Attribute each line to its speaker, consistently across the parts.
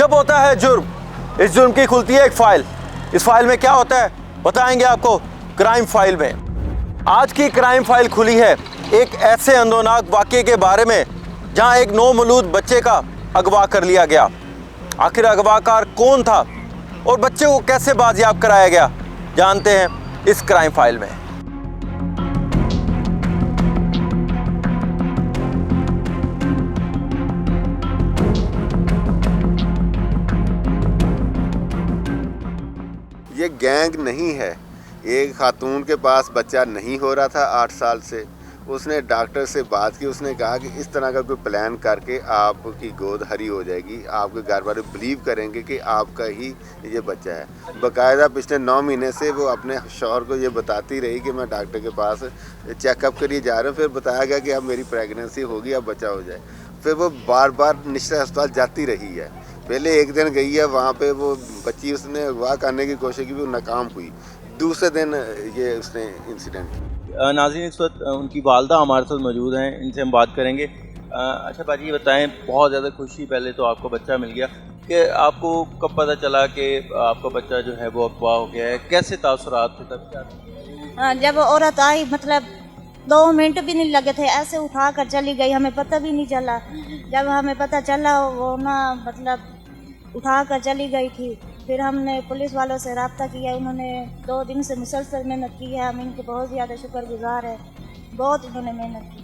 Speaker 1: जब होता है जुर्म, इस जुर्म की खुलती है एक फाइल। इस फाइल में क्या होता है बताएंगे आपको क्राइम फाइल में। आज की क्राइम फाइल खुली है एक ऐसे अंदोनाक वाक़े के बारे में जहां एक नौमौलूद बच्चे का अगवा कर लिया गया। आखिर अगवाकार कौन था और बच्चे को कैसे बाजियाब कराया गया, जानते हैं इस क्राइम फाइल में।
Speaker 2: ये गैंग नहीं है। एक खातून के पास बच्चा नहीं हो रहा था 8 साल से। उसने डॉक्टर से बात की, उसने कहा कि इस तरह का कोई प्लान करके आपकी गोद हरी हो जाएगी, आपके घर वाले बिलीव करेंगे कि आपका ही ये बच्चा है। बाकायदा पिछले 9 महीने से वो अपने शौहर को ये बताती रही कि मैं डॉक्टर के पास चेकअप के लिए जा रहा हूँ। फिर बताया गया कि अब मेरी प्रेगनेंसी होगी, अब बच्चा हो जाए। फिर वो बार बार निश्चित अस्पताल जाती रही है। पहले एक दिन गई है, वहाँ पे वो बच्ची उसने अगवा करने की कोशिश की, वो नाकाम हुई। दूसरे दिन ये उसने इंसिडेंट।
Speaker 1: नाज़रीन, इस वक्त उनकी वालदा हमारे साथ मौजूद हैं, इनसे हम बात करेंगे। अच्छा बाजी, ये बताएं, बहुत ज़्यादा खुशी पहले तो आपको बच्चा मिल गया, कि आपको कब पता चला कि आपका बच्चा जो है वो अगवा हो गया है, कैसे तासुरात थे तब क्या?
Speaker 3: जब औरत आई मतलब 2 मिनट भी नहीं लगे थे, ऐसे उठा कर चली गई, हमें पता भी नहीं चला। जब हमें पता चला वो ना मतलब उठा कर चली गई थी। फिर हमने पुलिस वालों से रब्ता किया, उन्होंने 2 दिन से मुसलसल मेहनत की है। हम इनके बहुत ज़्यादा शुक्रगुजार हैं, बहुत इन्होंने मेहनत की।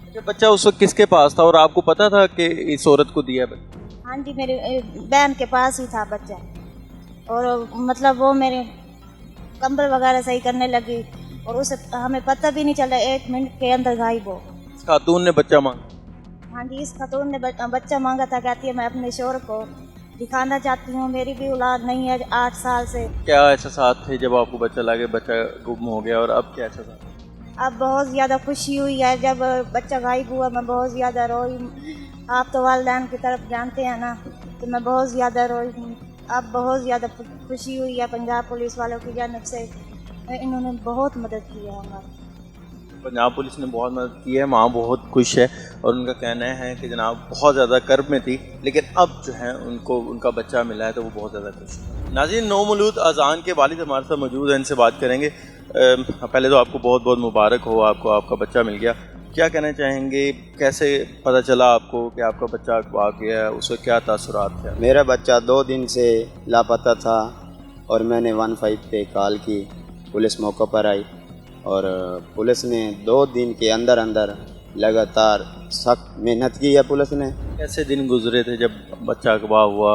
Speaker 1: अच्छा, बच्चा उस वक्त किसके पास था और आपको पता था कि इस औरत को दिया है?
Speaker 3: हाँ जी, मेरी बहन के पास ही था बच्चा। और मतलब वो मेरे कंबल वगैरह सही करने लगी और उसे हमें पता भी नहीं चला, 1 मिनट के अंदर गायब हो।
Speaker 1: इस खातून ने बच्चा मांगा?
Speaker 3: हाँ जी, इस खातून ने बच्चा मांगा था। कहती है मैं अपने शोहर को दिखाना चाहती हूँ, मेरी भी औलाद नहीं है 8 साल से।
Speaker 1: क्या एहसास थे जब आपको बच्चा लगे बच्चा गुम हो गया, और अब क्या एहसास?
Speaker 3: अब बहुत ज़्यादा खुशी हुई है। जब बच्चा गायब हुआ मैं बहुत ज़्यादा रोई। आप तो वालिदैन की तरफ जानते हैं ना, तो मैं बहुत ज़्यादा रोई हूँ। अब बहुत ज़्यादा खुशी हुई है पंजाब पुलिस वालों की जानिब से, इन्होंने बहुत मदद की है हमारी।
Speaker 1: पंजाब पुलिस ने बहुत मदद की है, माँ बहुत खुश है और उनका कहना है कि जनाब बहुत ज़्यादा कर्ब में थी, लेकिन अब जो है उनको उनका बच्चा मिला है तो वो बहुत ज़्यादा खुश है। नाज़रीन, नौमौलूद अज़ान के वालिद हमारे साथ मौजूद हैं, इनसे बात करेंगे। पहले तो आपको बहुत बहुत मुबारक हो, आपको आपका बच्चा मिल गया। क्या कहना चाहेंगे, कैसे पता चला आपको कि आपका बच्चा अगवा गया है, उसके क्या तासुरात थे?
Speaker 4: मेरा बच्चा 2 दिन से लापता था और मैंने 15 पे कॉल की, पुलिस मौके पर आई और पुलिस ने 2 दिन के अंदर अंदर लगातार सख्त मेहनत की है पुलिस ने।
Speaker 1: कैसे दिन गुजरे थे जब बच्चा अगवा हुआ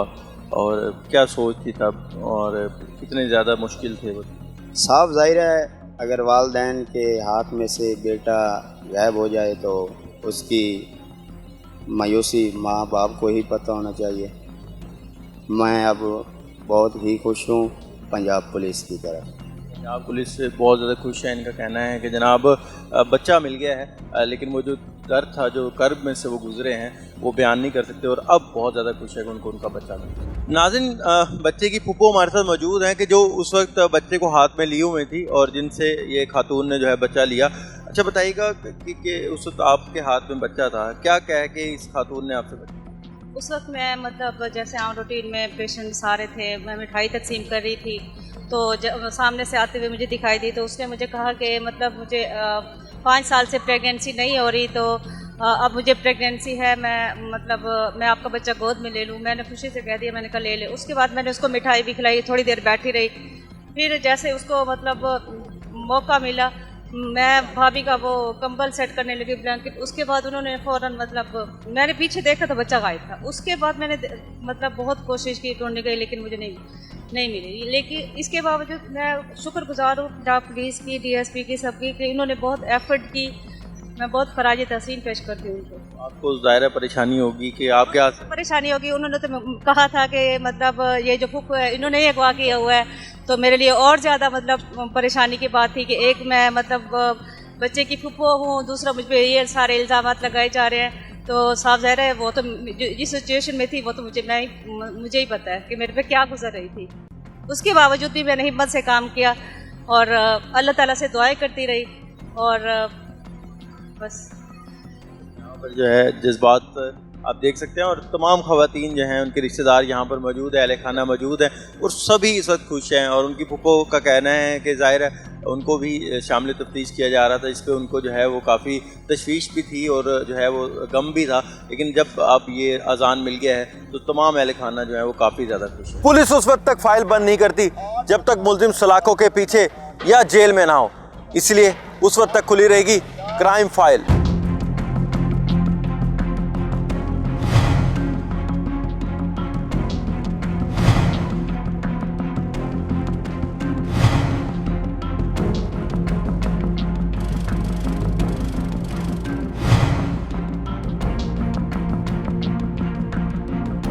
Speaker 1: और क्या सोच थी तब, और कितने ज़्यादा मुश्किल थे वो?
Speaker 4: साफ जाहिर है, अगर वालिदैन के हाथ में से बेटा गायब हो जाए तो उसकी मायूसी माँ बाप को ही पता होना चाहिए। मैं अब बहुत ही खुश हूँ पंजाब पुलिस की तरफ।
Speaker 1: पंजाब पुलिस से बहुत ज़्यादा खुश है। इनका कहना है कि जनाब बच्चा मिल गया है, लेकिन वो जो दर्द था, जो कर्ब में से वो गुजरे हैं, वो बयान नहीं कर सकते, और अब बहुत ज़्यादा खुश है कि उनको उनका बच्चा मिल गया। नाज़रीन, बच्चे की फूफो हमारे साथ मौजूद हैं कि जो उस वक्त बच्चे को हाथ में लिए हुए थी और जिनसे ये खातून ने जो है बच्चा लिया। अच्छा बताइएगा कि उस वक्त आपके हाथ में बच्चा था, क्या कह के इस खातून ने आपसे बच्चा?
Speaker 5: उस वक्त मैं मतलब जैसे आम रूटीन में पेशेंट सारे थे, मैं मिठाई तकसीम कर रही थी, तो जब सामने से आते हुए मुझे दिखाई दी तो उसने मुझे कहा कि मतलब मुझे 5 साल से प्रेगनेंसी नहीं हो रही, तो अब मुझे प्रेगनेंसी है, मैं आपका बच्चा गोद में ले लूँ। मैंने खुशी से कह दिया, मैंने कहा ले ले। उसके बाद मैंने उसको मिठाई भी खिलाई, थोड़ी देर बैठी रही। फिर जैसे उसको मतलब मौका मिला, मैं भाभी का वो कंबल सेट करने लगी, ब्लैंकेट। उसके बाद उन्होंने फ़ौरन मतलब मैंने पीछे देखा तो बच्चा गायब था। उसके बाद मैंने मतलब बहुत कोशिश की ढूंढने गई, लेकिन मुझे नहीं मिली। लेकिन इसके बावजूद मैं शुक्रगुजार हूँ पंजाब पुलिस की, DSP की, सबकी, कि इन्होंने बहुत एफर्ट की। मैं बहुत खराज तहसीन पेश करती हूँ उनको।
Speaker 1: आपको ज़ाहिर परेशानी होगी कि आपके हाथ से
Speaker 5: परेशानी होगी। उन्होंने तो कहा था कि मतलब ये जो फूफो है इन्होंने ही अगवा किया हुआ है, तो मेरे लिए और ज़्यादा मतलब परेशानी की बात थी कि एक मैं मतलब बच्चे की फूफो हूँ, दूसरा मुझ पर ये सारे इल्ज़ाम लगाए जा रहे हैं। तो साफ ज़ाहिर है वो तो जिस सिचुएशन में थी वो तो मुझे ही पता है कि मेरे पे क्या गुजर रही थी। उसके बावजूद भी मैंने हिम्मत से काम किया और अल्लाह ताला से दुआएं करती रही, और बस
Speaker 1: यहाँ पर जो है जज्बात आप देख सकते हैं। और तमाम ख़वातीन जो हैं उनके रिश्तेदार यहाँ पर मौजूद है, अहले खाना मौजूद हैं और सभी इस वक्त खुश हैं। और उनकी फुप्पो का कहना है कि ज़ाहिर है उनको भी शामिल तफ्तीश किया जा रहा था, इस पर उनको जो है वो काफ़ी तशवीश भी थी और जो है वो गम भी था, लेकिन जब अब ये अजान मिल गया है तो तमाम अहले खाना जो है वो काफ़ी ज़्यादा खुश है।
Speaker 6: पुलिस उस वक्त तक फाइल बंद नहीं करती जब तक मुलजिम सलाखों के पीछे या जेल में ना हो, इसलिए उस वक्त तक खुली रहेगी क्राइम फाइल।